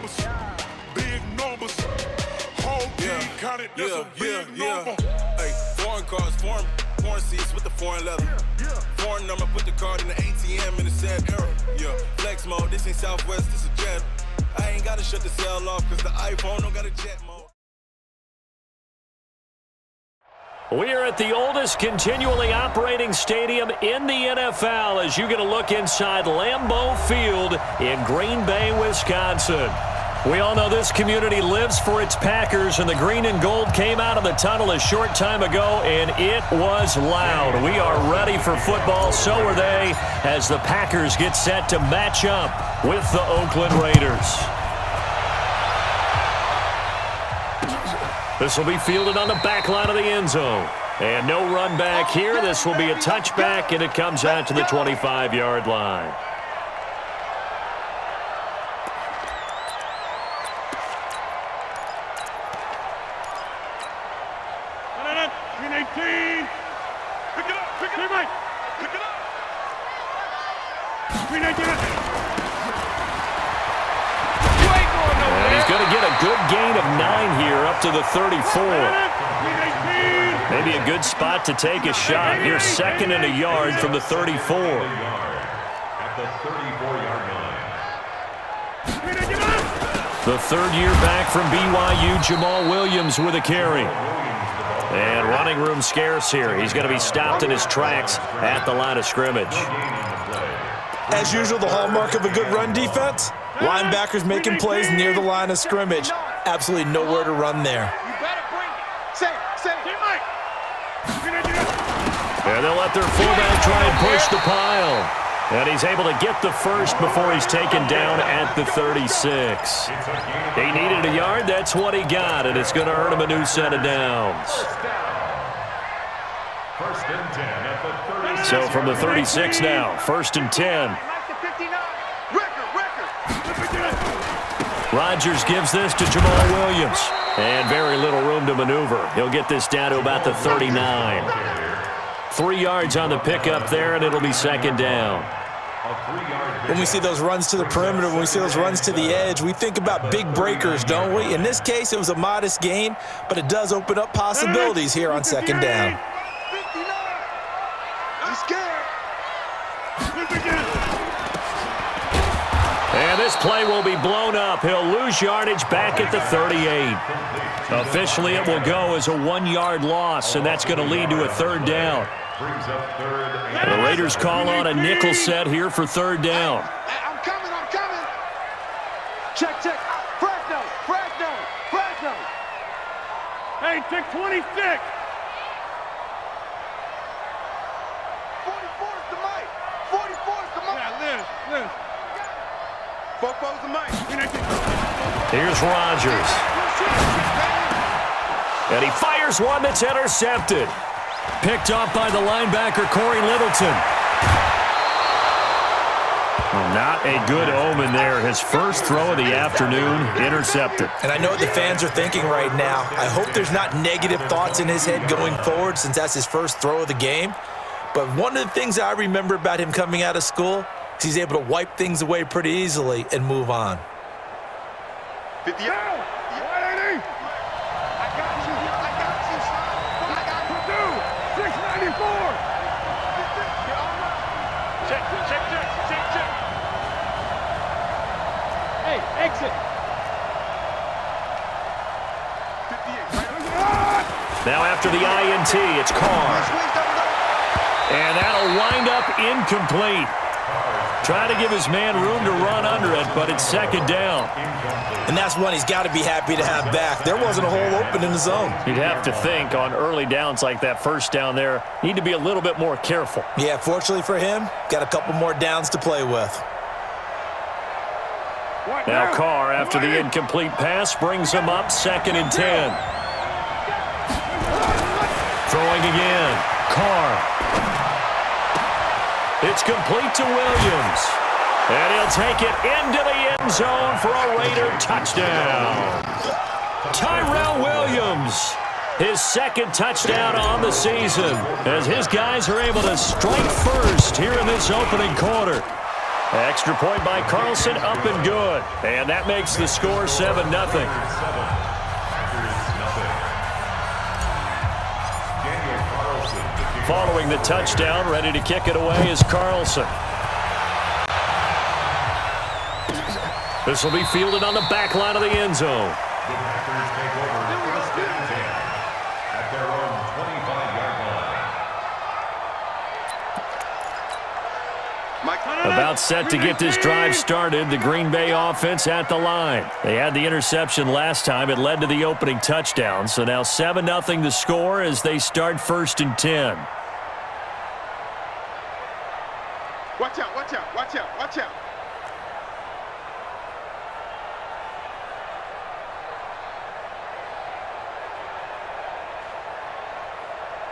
numbers, big numbers. Whole team counted, that's a big number. Hey, foreign cars, foreign seats with the foreign leather. Foreign number, put the card in the ATM in the sad era. Yeah, flex mode, this ain't Southwest, this is jet. I ain't gotta shut the cell off, cause the iPhone don't got a jet mode. We are at the oldest continually operating stadium in the NFL as you get a look inside Lambeau Field in Green Bay, Wisconsin. We all know this community lives for its Packers, and the green and gold came out of the tunnel a short time ago, and it was loud. We are ready for football, so are they, as the Packers get set to match up with the Oakland Raiders. This will be fielded on the back line of the end zone. And no run back here. This will be a touchback, and it comes out to the 25-yard line. And he's going to get a good gain of 9 here up to the 34. Maybe a good spot to take a shot. Here's 2nd and a yard from the 34. The third-year back from BYU, Jamal Williams with a carry. And running room scarce here. He's going to be stopped in his tracks at the line of scrimmage. As usual, the hallmark of a good run defense, linebackers making plays near the line of scrimmage. Absolutely nowhere to run there. And they'll let their fullback try and push the pile. And he's able to get the first before he's taken down at the 36. He needed a yard. That's what he got, and it's going to earn him a new set of downs. So from the 36 now, 1st and 10. Rodgers gives this to Jamal Williams. And very little room to maneuver. He'll get this down to about the 39. 3 yards on the pickup there, and it'll be 2nd down. When we see those runs to the perimeter, when we see those runs to the edge, we think about big breakers, don't we? In this case, it was a modest gain, but it does open up possibilities here on 2nd down. And this play will be blown up. He'll lose yardage back at the 38. Officially, it will go as a 1-yard loss, and that's going to lead to a 3rd down. The Raiders call on a nickel set here for 3rd down. I'm coming. Check. Fresno. Hey, check 26. 44 is the mic. Yeah, Liz. Fofo's the mic. Here's Rodgers. And he fires one that's intercepted. Picked off by the linebacker, Corey Littleton. Not a good omen there. His first throw of the afternoon, intercepted. And I know what the fans are thinking right now. I hope there's not negative thoughts in his head going forward since that's his first throw of the game. But one of the things I remember about him coming out of school is he's able to wipe things away pretty easily and move on. 50 yards. Now after the INT, it's Carr. And that'll wind up incomplete. Trying to give his man room to run under it, but it's 2nd down. And that's one he's got to be happy to have back. There wasn't a hole open in the zone. You'd have to think on early downs like that, 1st down there, need to be a little bit more careful. Yeah, fortunately for him, got a couple more downs to play with. Now Carr, after the incomplete pass, brings him up 2nd and 10. Throwing again. Carr. It's complete to Williams. And he'll take it into the end zone for a Raider touchdown. Tyrell Williams, his 2nd touchdown on the season, as his guys are able to strike first here in this opening quarter. Extra point by Carlson, up and good. And that makes the score 7-0. Following the touchdown, ready to kick it away is Carlson. This will be fielded on the back line of the end zone. The Packers take over first and 10 at their own 25-yard line. About set to get this drive started, the Green Bay offense at the line. They had the interception last time. It led to the opening touchdown. So now 7-0 the score as they start 1st and 10. Watch out, watch out, watch out, watch out.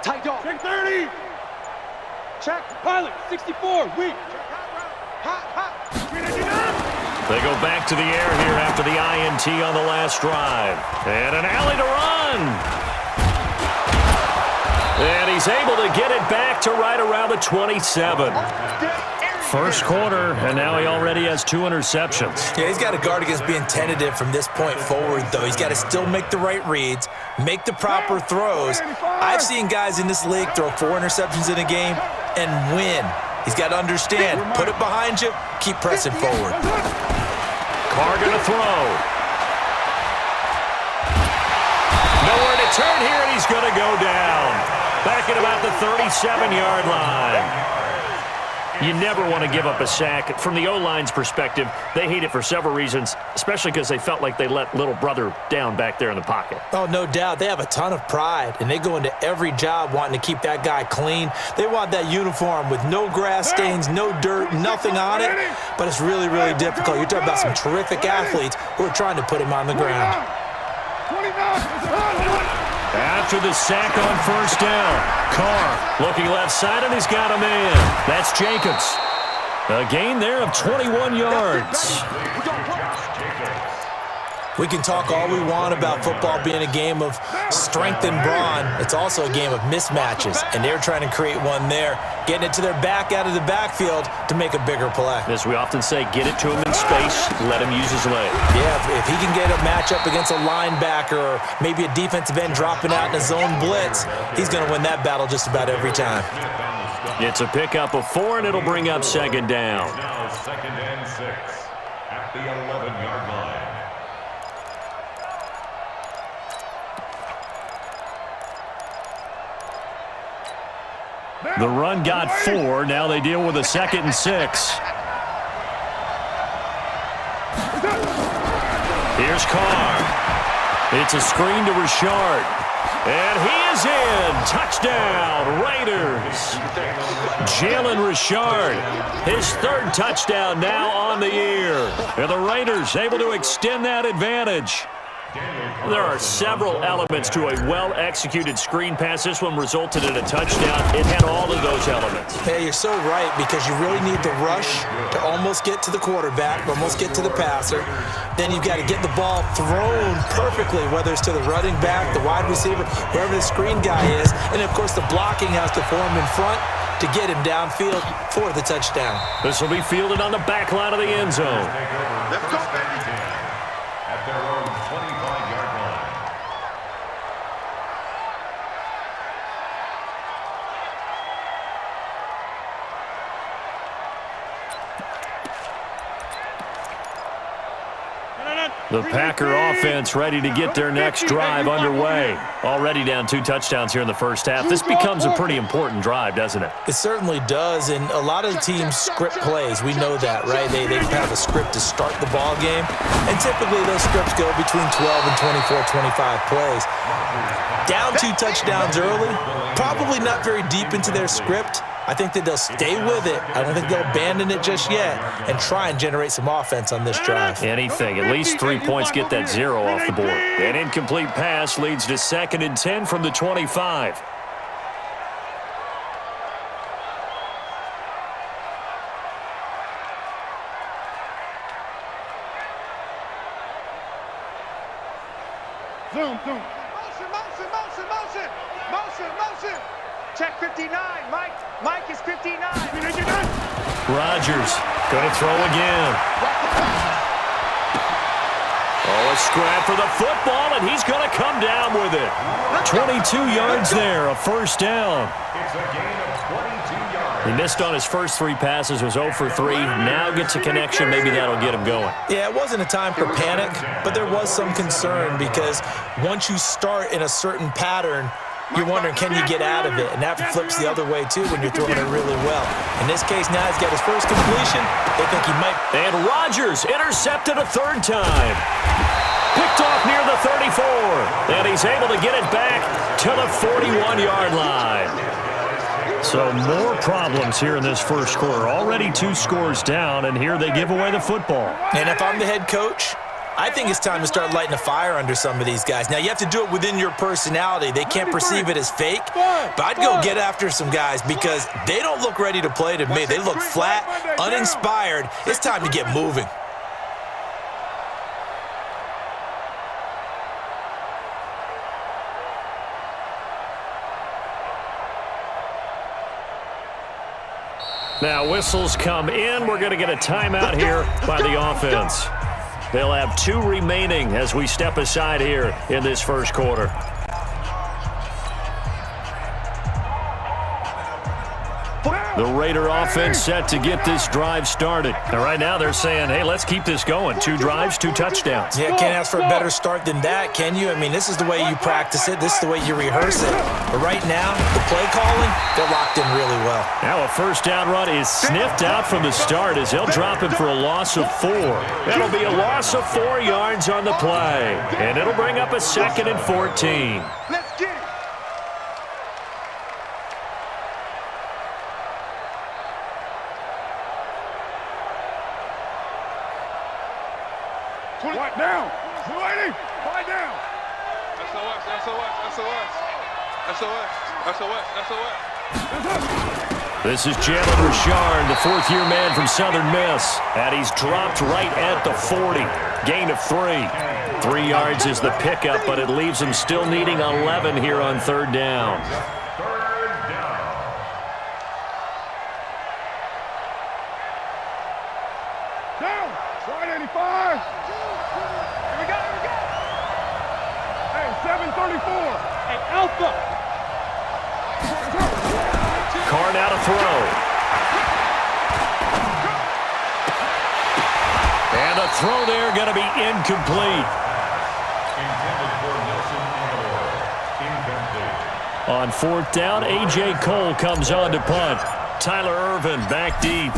Tight dog. Check 30. Check. Pilot. 64. Weak. Hot, hot. They go back to the air here after the INT on the last drive. And an alley to run. And he's able to get it back to right around the 27. First quarter, and now he already has 2 interceptions. Yeah, he's got to guard against being tentative from this point forward, though. He's got to still make the right reads, make the proper throws. I've seen guys in this league throw 4 interceptions in a game and win. He's got to understand, put it behind you, keep pressing forward. Carr going to throw. Nowhere to turn here, and he's going to go down. Back at about the 37-yard line. You never want to give up a sack. From the O-line's perspective, they hate it for several reasons, especially because they felt like they let little brother down back there in the pocket. Oh, no doubt. They have a ton of pride, and they go into every job wanting to keep that guy clean. They want that uniform with no grass stains, no dirt, nothing on it, but it's really, really difficult. You're talking about some terrific athletes who are trying to put him on the ground. After the sack on first down, Carr looking left side, and he's got a man. That's Jacobs. A gain there of 21 yards. We can talk all we want about football being a game of strength and brawn. It's also a game of mismatches, and they're trying to create one there, getting it to their back out of the backfield to make a bigger play. As we often say, get it to him in space, let him use his leg. Yeah, if he can get a matchup against a linebacker or maybe a defensive end dropping out in a zone blitz, he's going to win that battle just about every time. It's a pickup of 4, and it'll bring up 2nd down. Now 2nd and 6 at the 11-yard line. The run got 4. Now they deal with a 2nd and 6. Here's Carr. It's a screen to Richard. And he is in. Touchdown, Raiders. Jalen Richard, his 3rd touchdown now on the year. And the Raiders able to extend that advantage. There are several elements to a well-executed screen pass. This one resulted in a touchdown. It had all of those elements. Hey, you're so right, because you really need the rush to almost get to the quarterback, almost get to the passer. Then you've got to get the ball thrown perfectly, whether it's to the running back, the wide receiver, wherever the screen guy is. And, of course, the blocking has to form in front to get him downfield for the touchdown. This will be fielded on the back line of the end zone. Let's go. At their own 25-yard line. The Packer offense ready to get their next drive underway. Already down 2 touchdowns here in the first half. This becomes a pretty important drive, doesn't it? It certainly does, and a lot of teams script plays. We know that, right? They have a script to start the ball game, and typically those scripts go between 12 and 24, 25 plays. Down 2 touchdowns early, probably not very deep into their script. I think that they'll stay with it. I don't think they'll abandon it just yet and try and generate some offense on this drive. Anything. At least 3 points get that 0 off the board. An incomplete pass leads to 2nd and 10 from the 25. Zoom, zoom. Motion. Check 59. Mike is 59. Rodgers going to throw again. Oh, a scrap for the football, and he's going to come down with it. 22 yards there, a first down. It's a gain of 22 yards. He missed on his first 3 passes, was 0 for 3. Now gets a connection. Maybe that'll get him going. Yeah, it wasn't a time for panic, but there was some concern because once you start in a certain pattern, you're wondering, can you get out of it? And that flips the other way, too, when you're throwing it really well. In this case, now he's got his first completion. They think he might. And Rodgers intercepted a 3rd time. Picked off near the 34. And he's able to get it back to the 41-yard line. So more problems here in this first quarter. Already 2 scores down, and here they give away the football. And if I'm the head coach, I think it's time to start lighting a fire under some of these guys. Now, you have to do it within your personality. They can't perceive it as fake, but I'd go get after some guys because they don't look ready to play to me. They look flat, uninspired. It's time to get moving. Now, whistles come in. We're going to get a timeout here by the offense. They'll have 2 remaining as we step aside here in this first quarter. The Raider offense set to get this drive started. And right now they're saying, hey, let's keep this going. 2 drives, 2 touchdowns. Yeah, can't ask for a better start than that, can you? I mean, this is the way you practice it. This is the way you rehearse it. But right now, the play calling, they're locked in really well. Now a first down run is sniffed out from the start as they'll drop him for a loss of 4. That'll be a loss of 4 yards on the play. And it'll bring up a 2nd and 14. Let's get it. Quiet down. 280. Quiet down. SOS. This is Jalen Richard, the 4th-year man from Southern Miss. And he's dropped right at the 40. Gain of 3. 3 yards is the pickup, but it leaves him still needing 11 here on 3rd down. Third down. Down. Slide 85. Here we go. Hey, 734. Hey, Alpha. Carr now to throw. And a throw there going to be incomplete. Intended for Nelson Aguilar. Incomplete. On 4th down, A.J. Cole comes on to punt. Tyler Ervin back deep.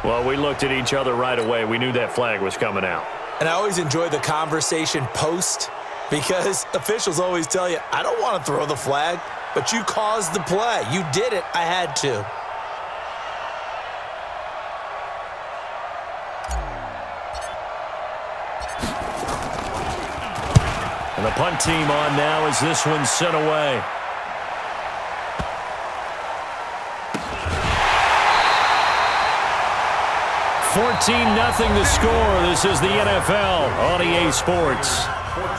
Well, we looked at each other right away. We knew that flag was coming out. And I always enjoy the conversation post because officials always tell you, I don't want to throw the flag, but you caused the play. You did it. I had to. And the punt team on now as this one's sent away. $14-0 the score. This is the NFL on EA Sports. 14.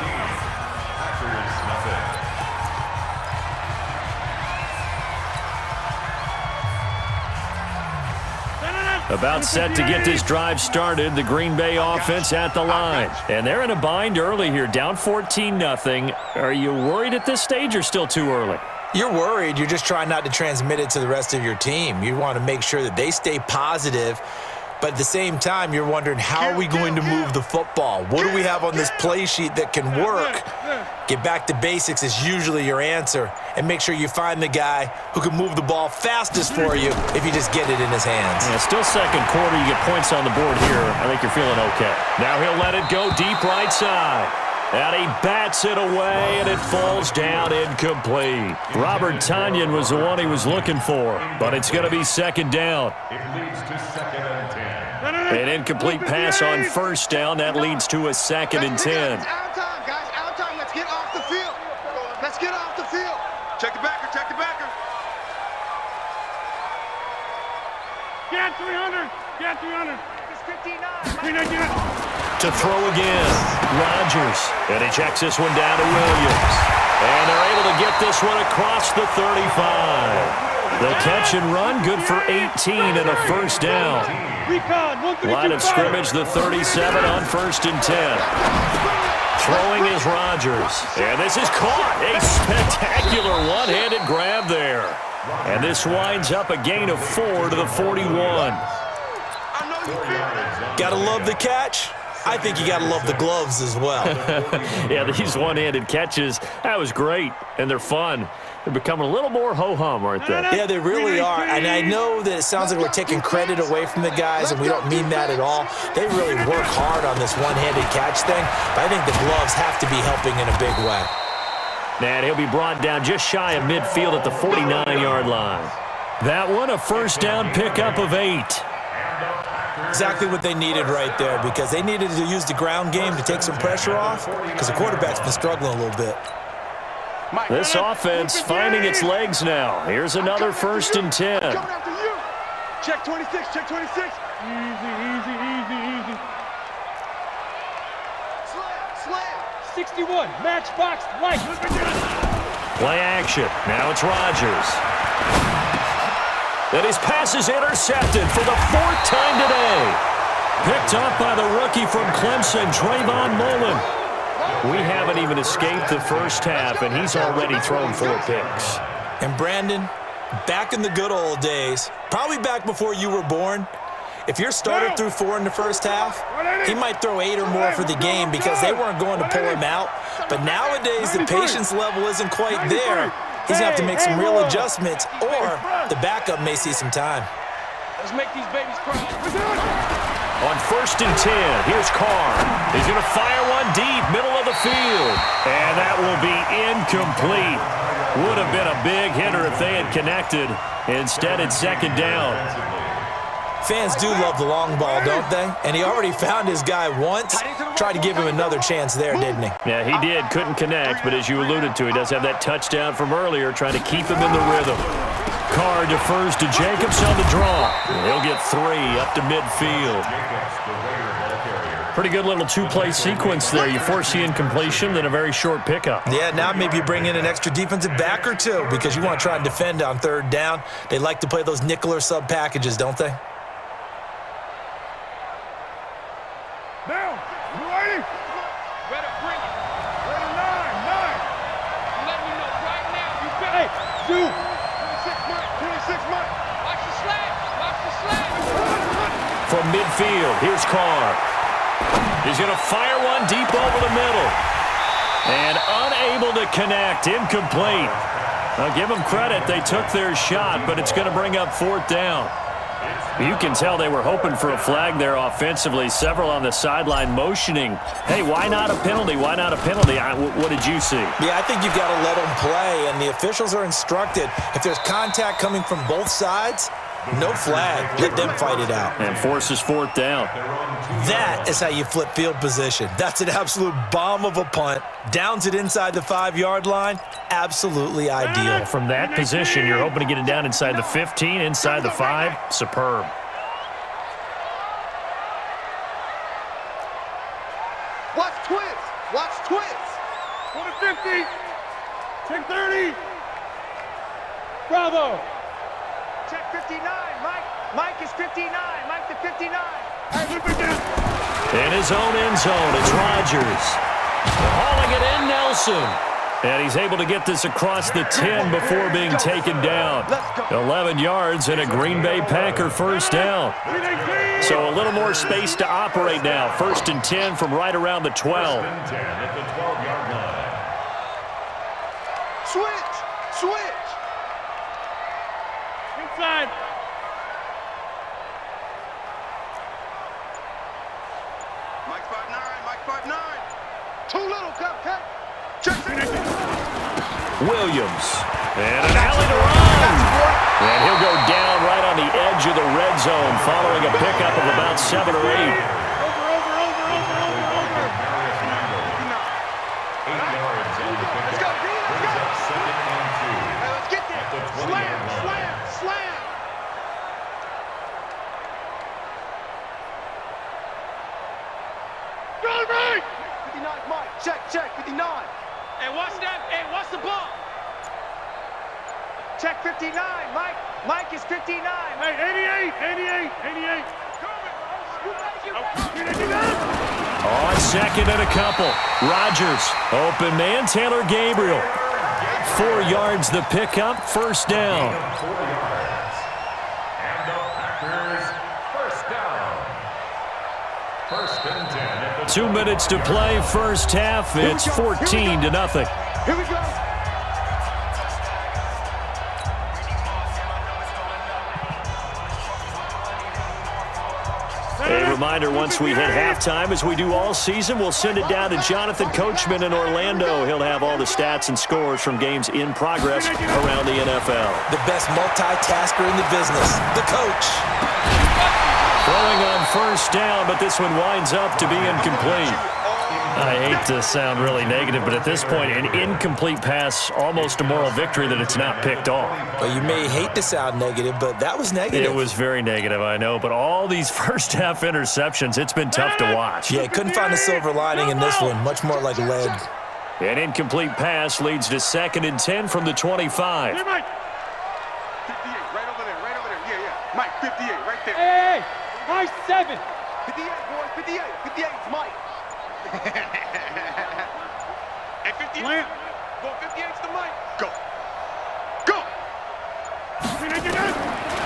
Packers, nothing. About set to get this drive started. The Green Bay offense at the line. And they're in a bind early here, down 14-0. Are you worried at this stage or still too early? You're worried. You're just trying not to transmit it to the rest of your team. You want to make sure that they stay positive. But at the same time, you're wondering, how are we going to move the football? What do we have on this play sheet that can work? Get back to basics is usually your answer. And make sure you find the guy who can move the ball fastest for you if you just get it in his hands. Yeah, still second quarter. You get points on the board here. I think you're feeling okay. Now he'll let it go deep right side. And he bats it away, and it falls down incomplete. Robert Tonyan was the one he was looking for, but it's going to be 2nd down. It leads to 2nd and 10. An incomplete pass on 1st down. That leads to a 2nd and 10. It's out of time, guys. Out of time. Let's get off the field. Let's get off the field. Check the backer. Check the backer. Get 300. Get 300. To throw again, Rodgers. And he checks this one down to Williams. And they're able to get this one across the 35. The catch and run, good for 18 and a first down. Line of scrimmage, the 37 on 1st and 10. Throwing is Rodgers. And this is caught. A spectacular one-handed grab there. And this winds up a gain of 4 to the 41. Gotta love the catch. I think you gotta love the gloves as well. Yeah, these one-handed catches, that was great, and they're fun. They're becoming a little more ho-hum, aren't they? Yeah, they really are. And I know that it sounds like we're taking credit away from the guys, and we don't mean that at all. They really work hard on this one-handed catch thing, but I think the gloves have to be helping in a big way. And he'll be brought down just shy of midfield at the 49-yard line. That one, a first down pickup of 8. Exactly what they needed right there, because they needed to use the ground game to take some pressure off, because the quarterback's been struggling a little bit. This offense finding its legs now. Here's another 1st and 10. Coming after you. Check 26, check 26. Easy. Slam. 61, matchbox, light. Play action. Now it's Rodgers. And his pass is intercepted for the 4th time today. Picked up by the rookie from Clemson, Trayvon Mullen. We haven't even escaped the first half, and he's already thrown 4 picks. And Brandon, back in the good old days, probably back before you were born, if your starter threw 4 in the first half, he might throw 8 or more for the game because they weren't going to pull him out. But nowadays, the patience level isn't quite there. He's going to have to make some real adjustments, or the backup may see some time. Let's make these babies cry. On 1st and 10, here's Carr. He's going to fire one deep, middle of the field. And that will be incomplete. Would have been a big hitter if they had connected. Instead, it's 2nd down. Fans do love the long ball, don't they? And he already found his guy once. Tried to give him another chance there, didn't he? Yeah, he did. Couldn't connect, but as you alluded to, he does have that touchdown from earlier, trying to keep him in the rhythm. Carr defers to Jacobs on the draw. He'll get 3 up to midfield. Pretty good little 2-play sequence there. You force the incompletion, then a very short pickup. Yeah, now maybe you bring in an extra defensive back or 2 because you want to try and defend on 3rd down. They like to play those nickel or sub packages, don't they? Down. You ready? Better bring it. Ready, 9. Let me know right now. You better. Hey, shoot. 26 Mike. Watch the slam. From midfield, here's Carr. He's going to fire one deep over the middle. And unable to connect, incomplete. I'll give them credit. They took their shot, but it's going to bring up 4th down. You can tell they were hoping for a flag there offensively. Several on the sideline motioning, hey, why not a penalty? Why not a penalty? What did you see? Yeah, I think you've got to let them play, and the officials are instructed. If there's contact coming from both sides, no flag. Let them fight it out. And forces 4th down. That is how you flip field position. That's an absolute bomb of a punt. Downs it inside the 5-yard line. Absolutely ideal. From that position, you're hoping to get it down inside the 15, inside the 5. Superb. Watch twins. Go to 50. Check 30. Bravo. Check 59. Mike is 59. Mike to 59. In his own end zone, it's Rodgers. Hauling it in, Nelson. And he's able to get this across the 10 before being taken down. 11 yards and a Green Bay Packer first down. So a little more space to operate now. 1st and 10 from right around the 12. Switch. Inside. Mike 5'9". Too little, cupcake. Williams. And an alley to run. And he'll go down right on the edge of the red zone following a pickup of about 7 or 8. Over. 8 yards on the pickup. Let's go. Brings up 2nd and 2. Hey, let's get there. At the 20-yard line. Slam. Hey, watch that. Hey, watch the ball. Check 59. Mike is 59. Hey, 88. On second and a couple. Rodgers, open man, Taylor Gabriel. 4 yards the pickup, first down. 4 yards. And the Packers, first down. First and 10. At the 2 minutes to play, first half. It's 14-0. Here we go. A reminder, once we hit halftime, as we do all season, we'll send it down to Jonathan Coachman in Orlando. He'll have all the stats and scores from games in progress around the NFL. The best multitasker in the business, the coach. Throwing on first down, but this one winds up to be incomplete. I hate to sound really negative, but at this point, an incomplete pass, almost a moral victory that it's not picked off. Well, you may hate to sound negative, but that was negative. It was very negative, I know, but all these first-half interceptions, it's been tough to watch. Yeah, couldn't find a silver lining in this one, much more like lead. An incomplete pass leads to 2nd and 10 from the 25. Hey, Mike. 58, right over there. Yeah. Mike, 58, right there. Hey, Mike 7. 58, boys, 58. 58 is Mike. And 58. Go, 58's the Mike. Go.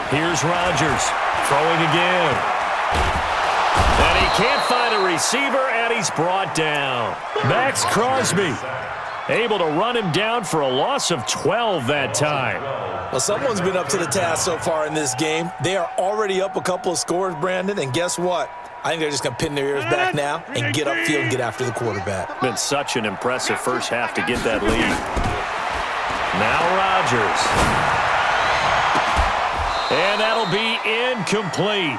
Here's Rodgers, throwing again. And he can't find a receiver, and he's brought down. Max Crosby able to run him down for a loss of 12 that time. Well, someone's been up to the task so far in this game. They are already up a couple of scores, Brandon, and guess what? I think they're just going to pin their ears back now and get upfield and get after the quarterback. Been such an impressive first half to get that lead. Now Rodgers. And that'll be incomplete.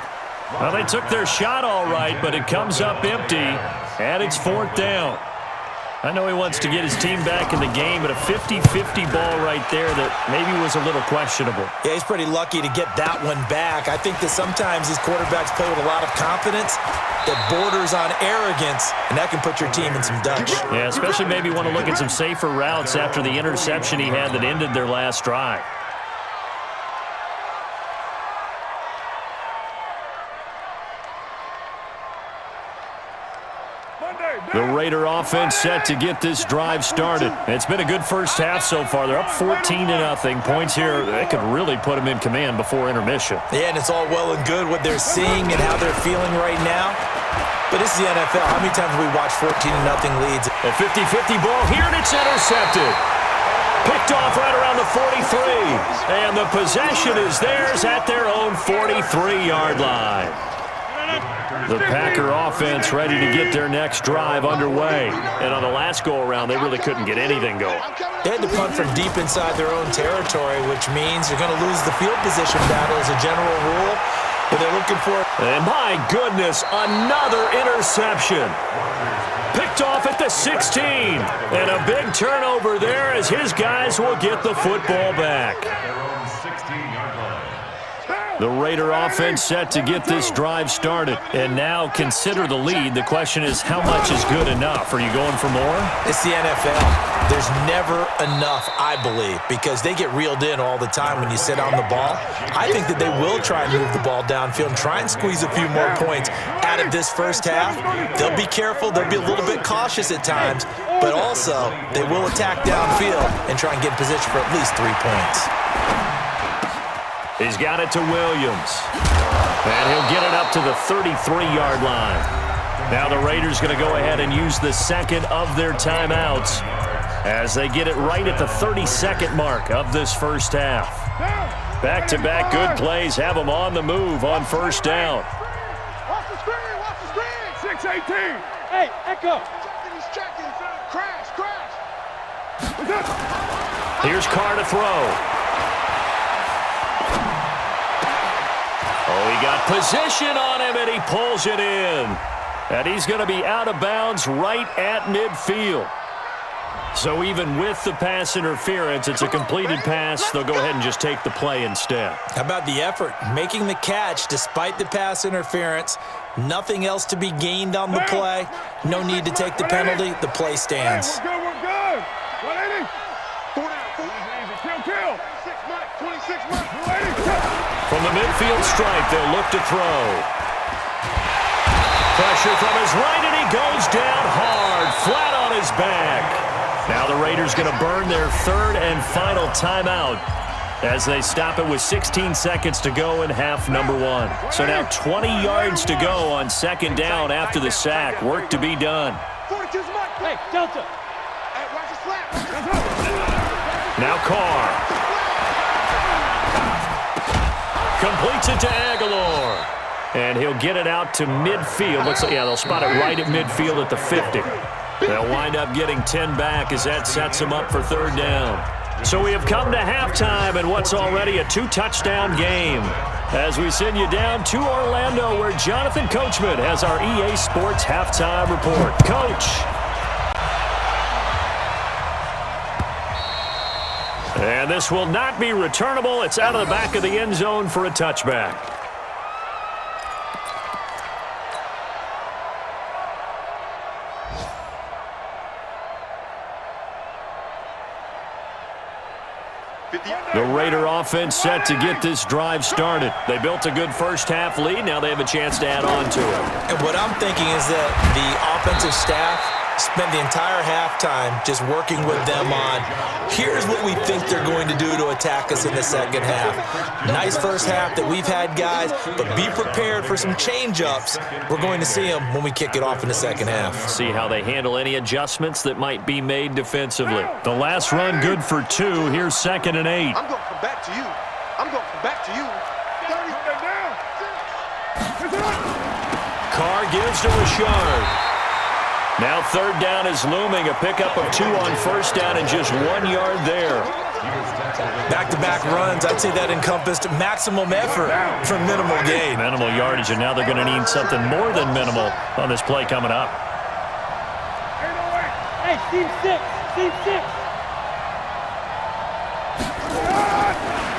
Well, they took their shot all right, but it comes up empty, and it's 4th down. I know he wants to get his team back in the game, but a 50-50 ball right there that maybe was a little questionable. Yeah, he's pretty lucky to get that one back. I think that sometimes these quarterbacks play with a lot of confidence that borders on arrogance, and that can put your team in some Dutch. Yeah, especially maybe want to look at some safer routes after the interception he had that ended their last drive. The Raider offense set to get this drive started. It's been a good first half so far. They're up 14-0. Points here, they could really put them in command before intermission. Yeah, and it's all well and good what they're seeing and how they're feeling right now. But this is the NFL. How many times have we watched 14-0 leads? A 50-50 ball here, and it's intercepted. Picked off right around the 43. And the possession is theirs at their own 43-yard line. The Packer offense ready to get their next drive underway. And on the last go-around, they really couldn't get anything going. They had to punt from deep inside their own territory, which means you're going to lose the field position battle as a general rule. But they're looking for it. And my goodness, another interception. Picked off at the 16. And a big turnover there as his guys will get the football back. The Raider offense set to get this drive started. And now consider the lead. The question is, how much is good enough? Are you going for more? It's the NFL. There's never enough, I believe, because they get reeled in all the time when you sit on the ball. I think that they will try and move the ball downfield and try and squeeze a few more points out of this first half. They'll be careful. They'll be a little bit cautious at times, but also they will attack downfield and try and get in position for at least 3 points. He's got it to Williams. And he'll get it up to the 33-yard line. Now the Raiders going to go ahead and use the second of their timeouts as they get it right at the 32nd mark of this first half. Back-to-back good plays have them on the move on first down. Watch the screen, watch the screen. 6-18. Hey, Echo. He's checking. Crash. Here's Carr to throw. Oh, he got position on him, and he pulls it in. And he's going to be out of bounds right at midfield. So even with the pass interference, it's a completed pass. They'll go ahead and just take the play instead. How about the effort? Making the catch despite the pass interference. Nothing else to be gained on the play. No need to take the penalty. The play stands. 180. 4 down. Kill. 26, Mike. 26, Mike. 280. From the midfield stripe, they'll look to throw. Pressure from his right, and he goes down hard, flat on his back. Now the Raiders going to burn their third and final timeout as they stop it with 16 seconds to go in half number 1. So now 20 yards to go on second down after the sack. Work to be done. 42's Mike. Hey, Delta. Hey, watch the slap. Now Carr. Completes it to Aguilar. And he'll get it out to midfield. Looks like, yeah, they'll spot it right at midfield at the 50. They'll wind up getting 10 back as that sets them up for third down. So we have come to halftime in what's already a 2-touchdown game. As we send you down to Orlando, where Jonathan Coachman has our EA Sports halftime report. Coach. And this will not be returnable. It's out of the back of the end zone for a touchback. The Raider offense set to get this drive started. They built a good first-half lead. Now they have a chance to add on to it. And what I'm thinking is that the offensive staff spent the entire halftime just working with them on, here's what we think they're going to do to attack us in the second half. Nice first half that we've had, guys, but be prepared for some change-ups. We're going to see them when we kick it off in the second half. See how they handle any adjustments that might be made defensively. The last run good for 2. Here's 2nd and 8. I'm going to come back to you. I'm going to come back to you. 30. Carr gives to Richard. Now third down is looming. A pickup of 2 on first down and just 1 yard there. Back-to-back runs, I'd say that encompassed maximum effort for minimal gain. Minimal yardage, and now they're going to need something more than minimal on this play coming up. Hey, Steve 6. Steve 6.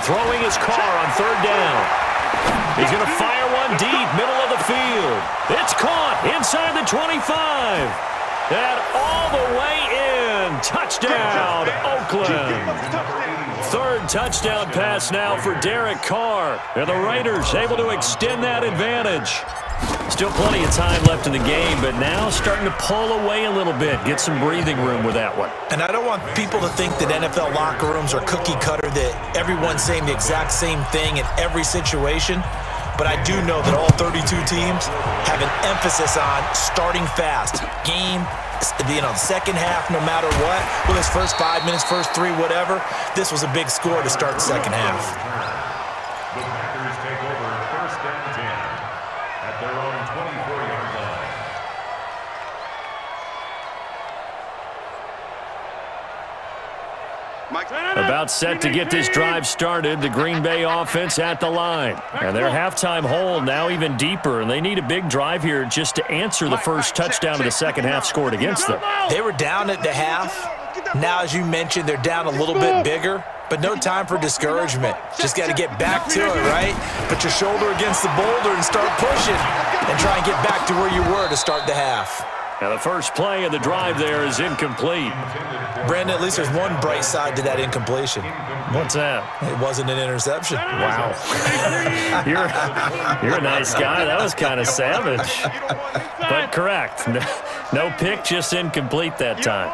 Throwing his Carr on third down. He's going to fire one deep, middle of the field. It's caught inside the 25. And all the way in. Touchdown, Oakland. Third touchdown pass now for Derek Carr. And the Raiders able to extend that advantage. Still plenty of time left in the game, but now starting to pull away a little bit. Get some breathing room with that one. And I don't want people to think that NFL locker rooms are cookie cutter, that everyone's saying the exact same thing in every situation. But I do know that all 32 teams have an emphasis on starting fast. Game, second half, no matter what. Whether it's first 5 minutes, first 3, whatever. This was a big score to start the second half. The Packers take over 1st and 10 at their own 24-yard line. About set to get this drive started, the Green Bay offense at the line. And their halftime hole now even deeper, and they need a big drive here just to answer the first touchdown of the second half scored against them. They were down at the half. Now, as you mentioned, they're down a little bit bigger, but no time for discouragement. Just got to get back to it, right? Put your shoulder against the boulder and start pushing and try and get back to where you were to start the half. Now the first play of the drive there is incomplete. Brandon, at least there's one bright side to that incompletion. What's that? It wasn't an interception. Wow. You're a nice guy. That was kind of savage. But correct. No pick, just incomplete that time.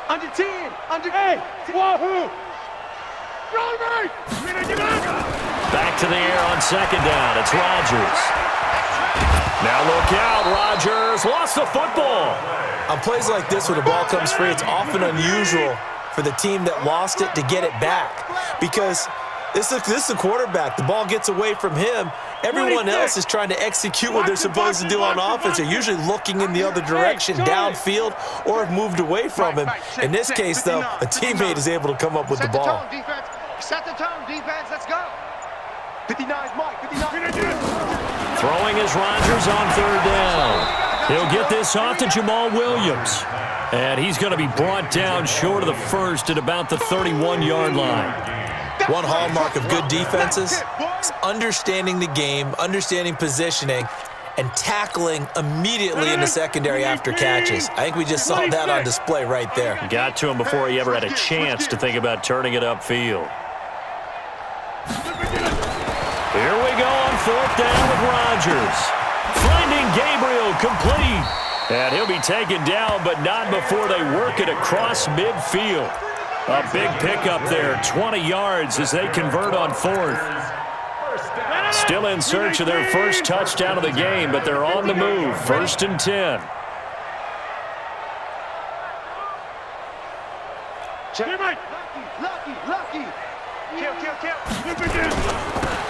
Under 10. Under 8. Wahoo. Back to the air on second down. It's Rodgers. Now look out, Rodgers lost the football. On plays like this where the ball comes free, it's often unusual for the team that lost it to get it back because this is the quarterback. The ball gets away from him. Everyone else is trying to execute what they're supposed to do on offense. They're usually looking in the other direction, downfield, or have moved away from him. In this case, though, a teammate is able to come up with the ball. Set the tone, defense. Let's go. 59's Mike. 59. Throwing is Rodgers on third down. He'll get this off to Jamal Williams. And he's going to be brought down short of the first at about the 31-yard line. One hallmark of good defenses is understanding the game, understanding positioning, and tackling immediately in the secondary after catches. I think we just saw that on display right there. Got to him before he ever had a chance to think about turning it upfield. Here we go on 4th down with Rodgers. Finding Gabriel complete. And he'll be taken down, but not before they work it across midfield. A big pickup there, 20 yards as they convert on 4th. Still in search of their first touchdown of the game, but they're on the move. 1st and 10. Lucky. Kill.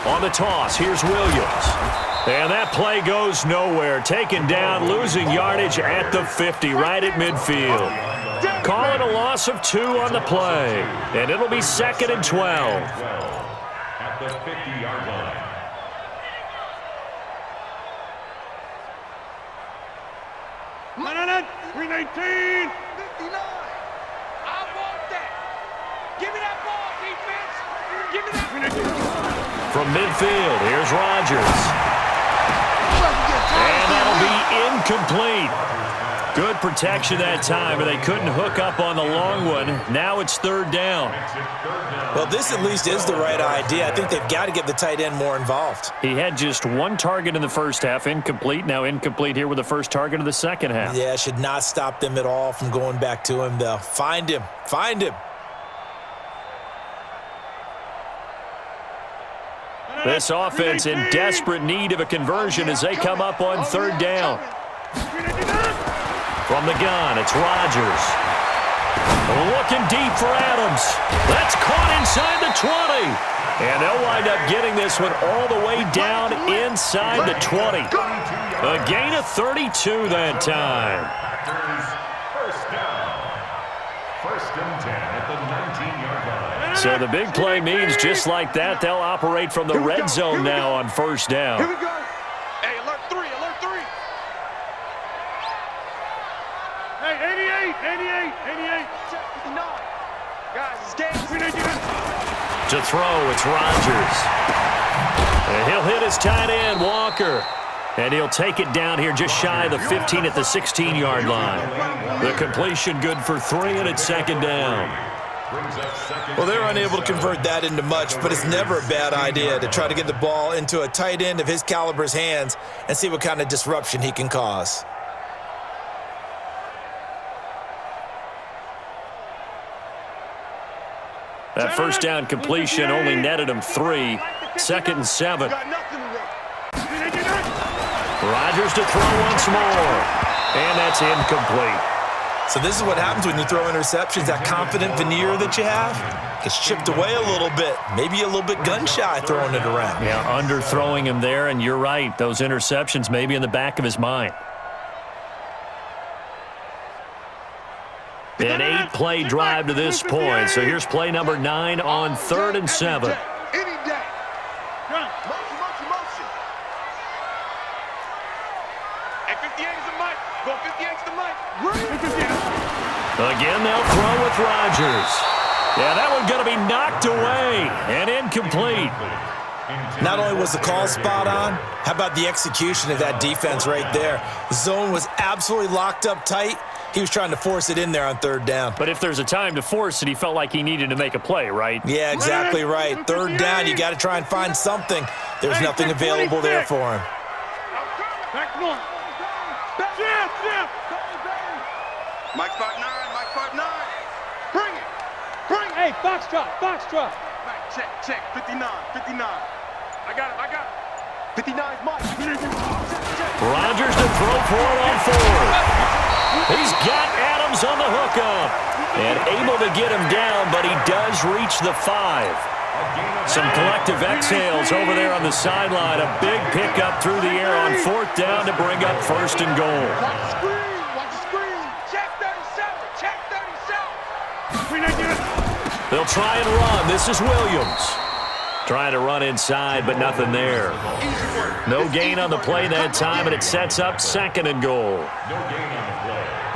On the toss, here's Williams. And that play goes nowhere. Taken down, losing yardage at the 50, right at midfield. Calling a loss of 2 on the play. And it'll be 2nd and 12. At the 50-yard line. Madden 319. 59. I want that. Give me that ball, defense. Give me that. From midfield, here's Rodgers. And that'll be incomplete. Good protection that time, but they couldn't hook up on the long one. Now it's 3rd down. Well, this at least is the right idea. I think they've got to get the tight end more involved. He had just 1 target in the first half, incomplete. Now incomplete here with the first target of the second half. Yeah, should not stop them at all from going back to him, though. Find him. This offense in desperate need of a conversion as they come up on 3rd down. From the gun, it's Rodgers. Looking deep for Adams. That's caught inside the 20. And they'll wind up getting this one all the way down inside the 20. A gain of 32 that time. First down. 1st and 10 at the 19-yard line. So the big play means just like that, they'll operate from the red zone now on 1st down. Here we go. Hey, alert 3. Hey, 88. Check 59. Guys, it's game. To throw, it's Rodgers. And he'll hit his tight end, Walker. And he'll take it down here just shy of the 15 at the 16-yard line. The completion good for 3, and it's 2nd down. Well, they're unable to convert that into much, but it's never a bad idea to try to get the ball into a tight end of his caliber's hands and see what kind of disruption he can cause. That first down completion only netted him 3. 2nd and 7. Rodgers to throw once more. And that's incomplete. So this is what happens when you throw interceptions. That confident veneer that you have gets chipped away a little bit. Maybe a little bit gun-shy throwing it around. Yeah, underthrowing him there, and you're right. Those interceptions may be in the back of his mind. An 8-play drive to this point. So here's play number 9 on 3rd and 7. Any day. Motion. Hey, 58 is the mic. Go 58 is the mic. Again, they'll throw with Rodgers. Yeah, that one's going to be knocked away and incomplete. Not only was the call spot on, how about the execution of that defense right there? The zone was absolutely locked up tight. He was trying to force it in there on 3rd down. But if there's a time to force it, he felt like he needed to make a play, right? Yeah, exactly right. 3rd down, you got to try and find something. There's nothing available there for him. Back north. Mike 5'9", Mike 5'9". Bring it. Hey, Foxtrot. Check. 59. I got it. 59's Mike. Rodgers to throw for it on 4th. He's got Adams on the hookup and able to get him down, but he does reach the 5. Some collective exhales over there on the sideline. A big pickup through the air on 4th down to bring up 1st and goal. Watch the screen. Check 37. They'll try and run. This is Williams. Trying to run inside, but nothing there. No gain on the play that time, and it sets up 2nd and goal.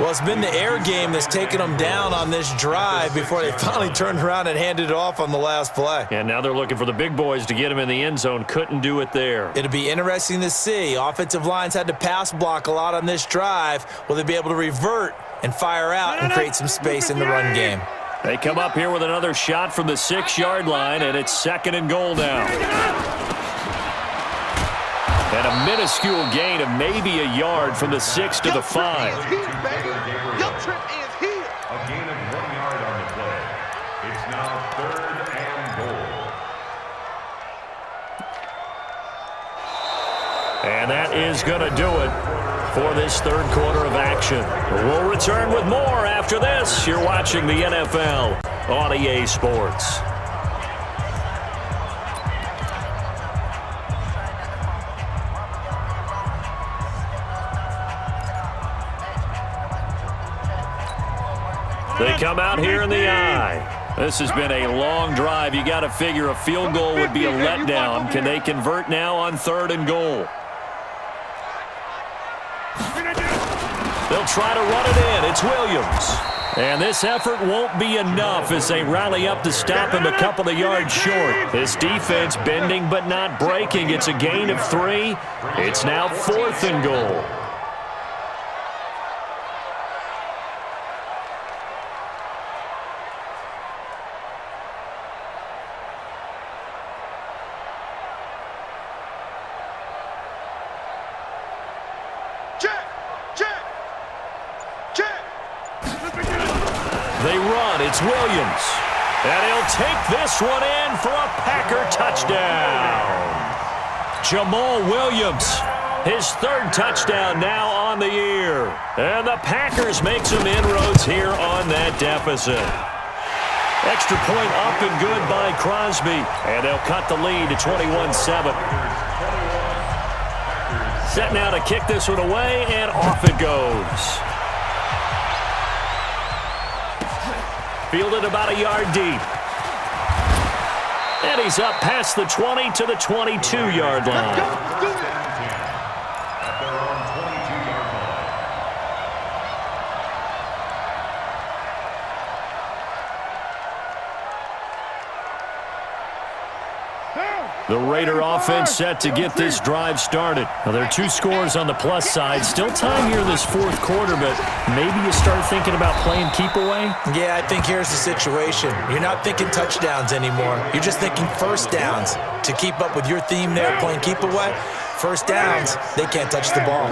Well, it's been the air game that's taken them down on this drive before they finally turned around and handed it off on the last play. And now they're looking for the big boys to get him in the end zone. Couldn't do it there. It'll be interesting to see. Offensive lines had to pass block a lot on this drive. Will they be able to revert and fire out and create some space in the run game? They come up here with another shot from the 6-yard line, and it's 2nd and goal now. And a minuscule gain of maybe a yard from the 6 to the 5. A gain of 1 yard on the play. It's now 3rd and goal. And that is going to do it for this third quarter of action. We'll return with more after this. You're watching the NFL on EA Sports. They come out here in the eye. This has been a long drive. You got to figure a field goal would be a letdown. Can they convert now on 3rd and goal? They'll try to run it in. It's Williams. And this effort won't be enough as they rally up to stop him a couple of yards short. This defense bending but not breaking. It's a gain of 3. It's now 4th and goal. They run. It's Williams. And he'll take this one in for a Packer touchdown. Jamal Williams, his 3rd touchdown now on the year. And the Packers make some inroads here on that deficit. Extra point up and good by Crosby. And they'll cut the lead to 21-7. Set now to kick this one away, and off it goes. Fielded about a yard deep. And he's up past the 20 to the 22-yard line. At their own 22-yard line. The Raider offense set to get this drive started. Now, there are 2 scores on the plus side. Still time here in this 4th quarter, but maybe you start thinking about playing keep away? Yeah, I think here's the situation. You're not thinking touchdowns anymore. You're just thinking first downs. To keep up with your theme there, playing keep away, first downs, they can't touch the ball.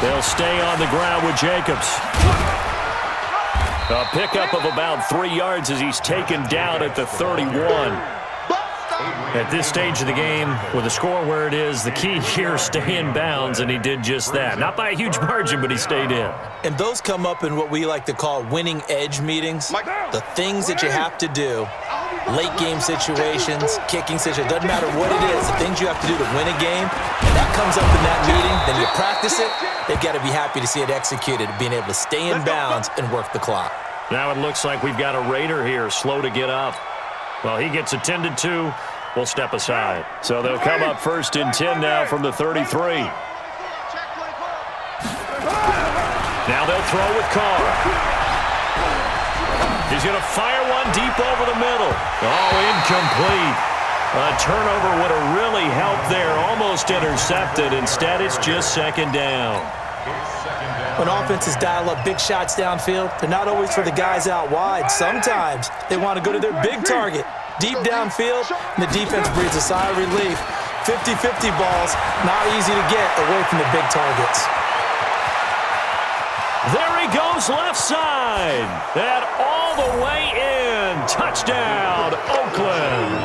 They'll stay on the ground with Jacobs. A pickup of about 3 yards as he's taken down at the 31. At this stage of the game, with the score where it is, the key here, stay in bounds, and he did just that. Not by a huge margin, but he stayed in. And those come up in what we like to call winning edge meetings. The things that you have to do, late game situations, kicking situations, doesn't matter what it is, the things you have to do to win a game, and that comes up in that meeting, then you practice it, they've got to be happy to see it executed, being able to stay in bounds and work the clock. Now it looks like we've got a Raider here, slow to get up. Well, he gets attended to. We'll step aside. So they'll come up 1st and 10 now from the 33. Now they'll throw with Carr. He's going to fire one deep over the middle. Oh, incomplete. A turnover would have really helped there. Almost intercepted. Instead, it's just 2nd down. When offenses dial up big shots downfield, they're not always for the guys out wide. Sometimes they want to go to their big target, deep downfield, and the defense breathes a sigh of relief. 50-50 balls, not easy to get away from the big targets. There he goes left side. And all the way in. Touchdown, Oakland.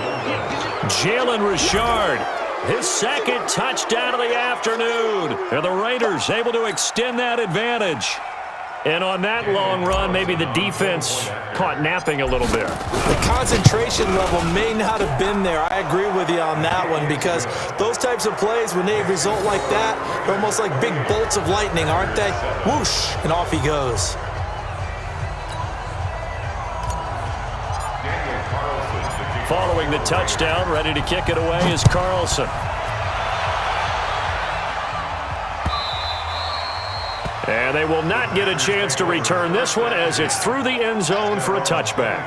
Jalen Richard. His 2nd touchdown of the afternoon. And the Raiders able to extend that advantage. And on that long run, maybe the defense caught napping a little bit. The concentration level may not have been there. I agree with you on that one, because those types of plays, when they result like that, they're almost like big bolts of lightning, aren't they? Whoosh, and off he goes. Following the touchdown, ready to kick it away is Carlson. And they will not get a chance to return this one as it's through the end zone for a touchback.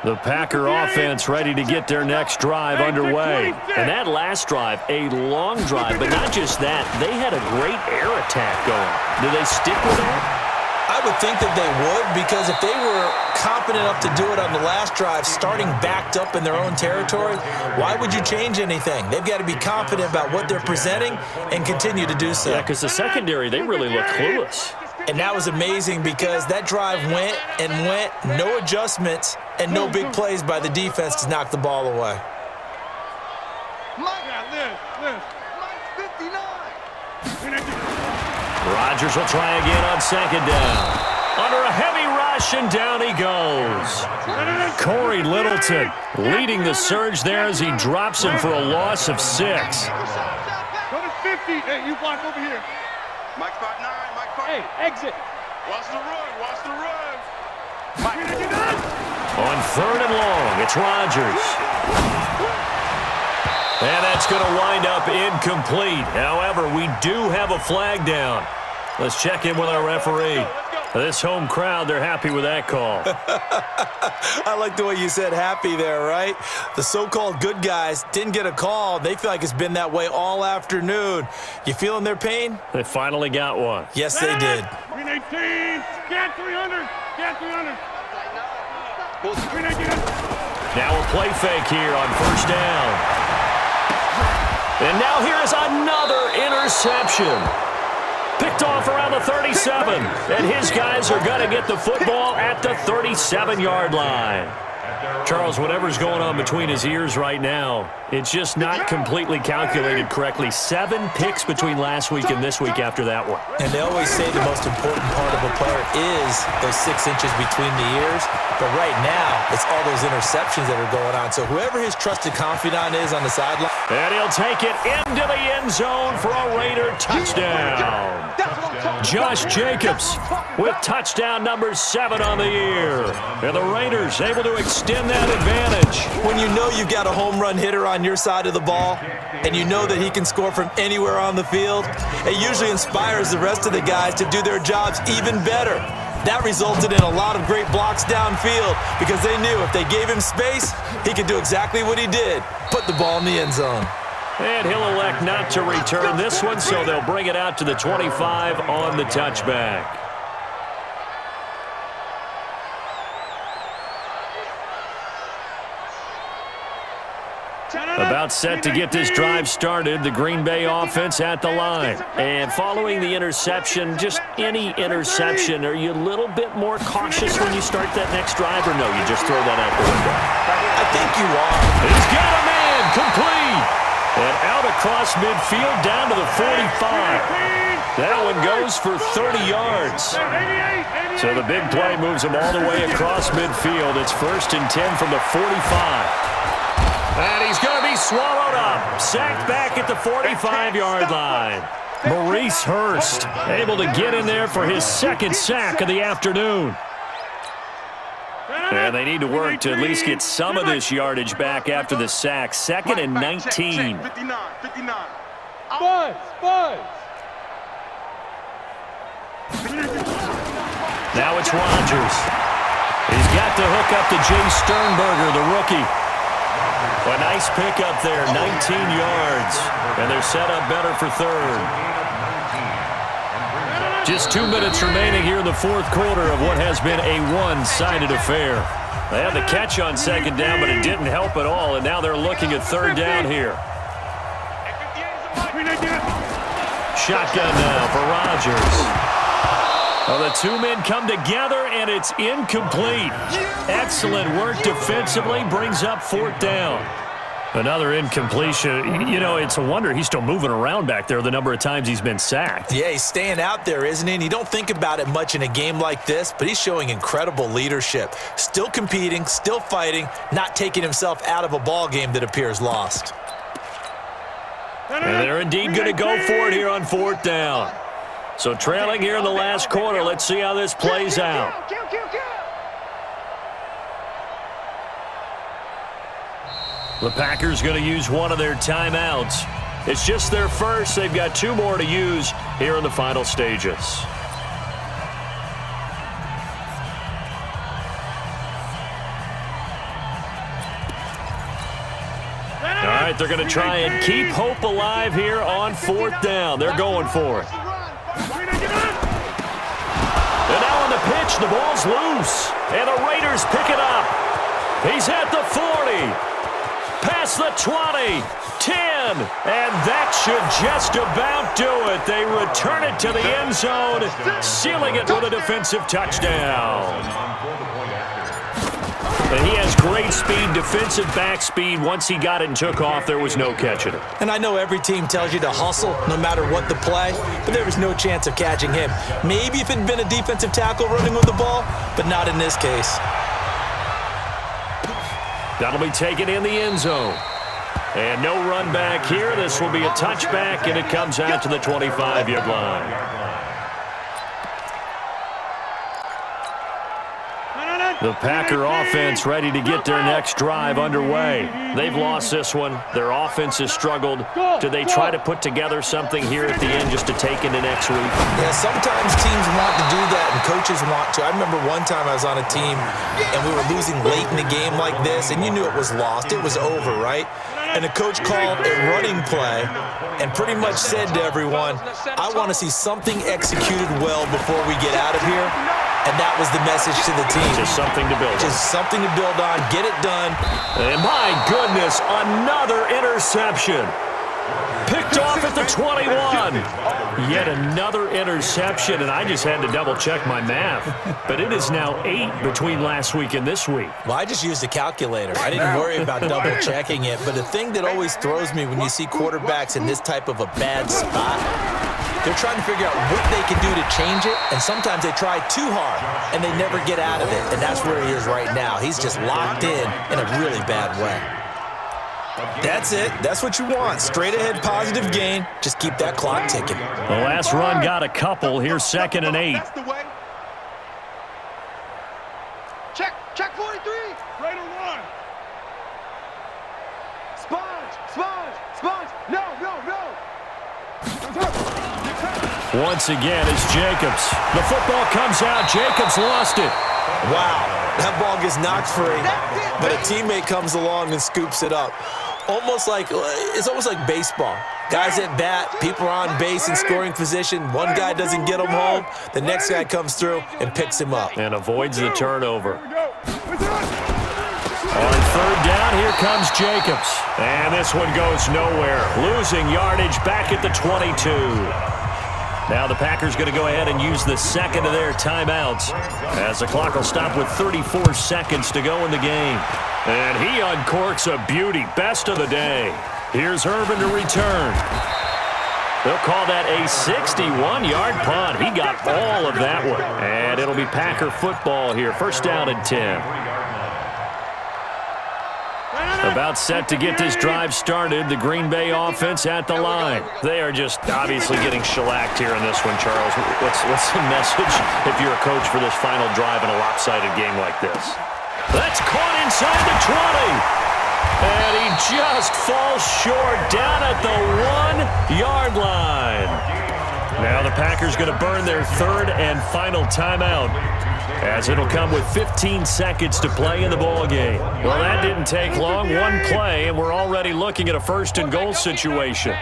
The Packer offense ready to get their next drive underway. And that last drive, a long drive, but not just that. They had a great air attack going. Do they stick with that? I would think that they would, because if they were competent enough to do it on the last drive, starting backed up in their own territory, why would you change anything? They've got to be confident about what they're presenting and continue to do so. Yeah, because the secondary, they really look clueless. And that was amazing because that drive went and went, no adjustments, and no big plays by the defense to knock the ball away. Mike 59. Rodgers will try again on second down. Under a heavy rush, and down he goes. Corey Littleton leading the surge there as he drops him for a loss of 6. Go to 50. Hey, you block over here. Mike 59. Mike 5. Hey, exit. Watch the run. Watch the run. On third and long, it's Rodgers. And that's going to wind up incomplete. However, we do have a flag down. Let's check in with our referee. This home crowd, they're happy with that call. I like the way you said happy there, right? The so-called good guys didn't get a call. They feel like it's been that way all afternoon. You feeling their pain? They finally got one. Yes, they did. 318. Scan 300. Scan 300. Now a play fake here on first down. And now here is another interception. Picked off around the 37. And his guys are going to get the football at the 37-yard line. Charles, whatever's going on between his ears right now, it's just not completely calculated correctly. 7 picks between last week and this week after that one. And they always say the most important part of a player is those 6 inches between the ears. But right now, it's all those interceptions that are going on. So whoever his trusted confidant is on the sideline. And he'll take it into the end zone for a Raider touchdown. Josh Jacobs with touchdown number 7 on the year. And the Raiders able to extend that advantage. When you know you've got a home run hitter on your side of the ball, and you know that he can score from anywhere on the field, it usually inspires the rest of the guys to do their jobs even better. That resulted in a lot of great blocks downfield because they knew if they gave him space, he could do exactly what he did, put the ball in the end zone. And he'll elect not to return this one, so they'll bring it out to the 25 on the touchback. About set to get this drive started, the Green Bay offense at the line. And following the interception, just any interception, are you a little bit more cautious when you start that next drive, or no, you just throw that out the window? I think you are. He's got a man, complete. And out across midfield down to the 45. That one goes for 30 yards. So the big play moves him all the way across midfield. It's 1st and 10 from the 45. And he's going to be swallowed up. Sacked back at the 45-yard line. Maurice Hurst able to get in there for his 2nd sack of the afternoon. And they need to work to at least get some of this yardage back after the sack. 2nd and 19. 59. Buzz. Now it's Rodgers. He's got to hook up to Jay Sternberger, the rookie. A nice pickup there, 19 yards. And they're set up better for 3rd. Just 2 minutes remaining here in the 4th quarter of what has been a one-sided affair. They had the catch on 2nd down, but it didn't help at all, and now they're looking at 3rd down here. Shotgun now for Rodgers. Well, the 2 men come together, and it's incomplete. Excellent work defensively, brings up 4th down. Another incompletion. You know, it's a wonder he's still moving around back there the number of times he's been sacked. Yeah, he's staying out there, isn't he? And you don't think about it much in a game like this, but he's showing incredible leadership. Still competing, still fighting, not taking himself out of a ball game that appears lost. And they're indeed going to go for it here on 4th down. So trailing here in the last quarter, let's see how this plays out. The Packers going to use one of their timeouts. It's just their first. They've got 2 more to use here in the final stages. All right, they're going to try and keep hope alive here on 4th down. They're going for it. And now on the pitch, the ball's loose. And the Raiders pick it up. He's at the 40. Past the 20. 10. And that should just about do it. They return it to the end zone, sealing it with a defensive touchdown. And he has great speed, defensive back speed. Once he got it and took off, there was no catching it. And I know every team tells you to hustle no matter what the play, but there was no chance of catching him. Maybe if it had been a defensive tackle running with the ball, but not in this case. That'll be taken in the end zone. And no run back here. This will be a touchback, and it comes out to the 25-yard line. The Packer offense ready to get their next drive underway. They've lost this one. Their offense has struggled. Do they try to put together something here at the end just to take into next week? Yeah, sometimes teams want to do that and coaches want to. I remember one time I was on a team and we were losing late in the game like this, and you knew it was lost. It was over, right? And the coach called a running play and pretty much said to everyone, I want to see something executed well before we get out of here. And that was the message to the team. Just something to build on. Just something to build on. Get it done. And my goodness, another interception. Picked off at the 21. Yet another interception, and I just had to double-check my math. But it is now 8 between last week and this week. Well, I just used a calculator. I didn't worry about double-checking it. But the thing that always throws me when you see quarterbacks in this type of a bad spot, they're trying to figure out what they can do to change it, and sometimes they try too hard, and they never get out of it, and that's where he is right now. He's just locked in a really bad way. That's it. That's what you want. Straight ahead, positive gain. Just keep that clock ticking. The last run got a couple. Here's 2nd and 8. That's the way. Check 43. Right or one. Sponge. No. Once again, it's Jacobs. The football comes out. Jacobs lost it. Wow. That ball gets knocked free, but a teammate comes along and scoops it up. It's almost like baseball. Guys at bat, people are on base in scoring position. One guy doesn't get him home. The next guy comes through and picks him up. And avoids the turnover. On 3rd down, here comes Jacobs. And this one goes nowhere. Losing yardage back at the 22. Now the Packers going to go ahead and use the 2nd of their timeouts as the clock will stop with 34 seconds to go in the game. And he uncorks a beauty. Best of the day. Here's Irvin to return. They'll call that a 61-yard punt. He got all of that one. And it'll be Packer football here. 1st down and 10. About set to get this drive started. The Green Bay offense at the line. They are just obviously getting shellacked here in this one, Charles. What's the message if you're a coach for this final drive in a lopsided game like this? That's caught inside the 20. And he just falls short down at the 1-yard line. Now the Packers going to burn their 3rd and final timeout, as it'll come with 15 seconds to play in the ball game. Well, that didn't take long. One play, and we're already looking at a 1st and goal situation.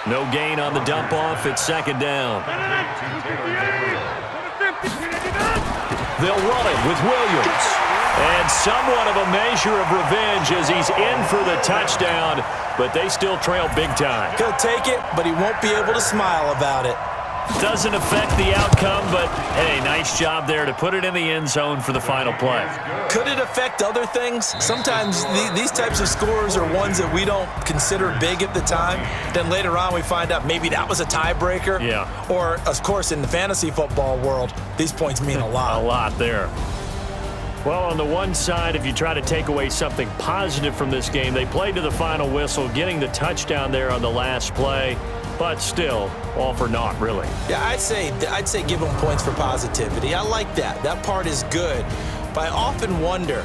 No gain on the dump off. It's 2nd down. They'll run it with Williams. And somewhat of a measure of revenge as he's in for the touchdown, but they still trail big time. He'll take it, but he won't be able to smile about it. Doesn't affect the outcome, but, hey, nice job there to put it in the end zone for the final play. Could it affect other things? Sometimes these types of scores are ones that we don't consider big at the time. Then later on we find out maybe that was a tiebreaker. Yeah. Or, of course, in the fantasy football world, these points mean a lot. A lot there. Well, on the one side, if you try to take away something positive from this game, they played to the final whistle, getting the touchdown there on the last play, but still, all for naught, really. Yeah, I'd say give them points for positivity. I like that. That part is good. But I often wonder,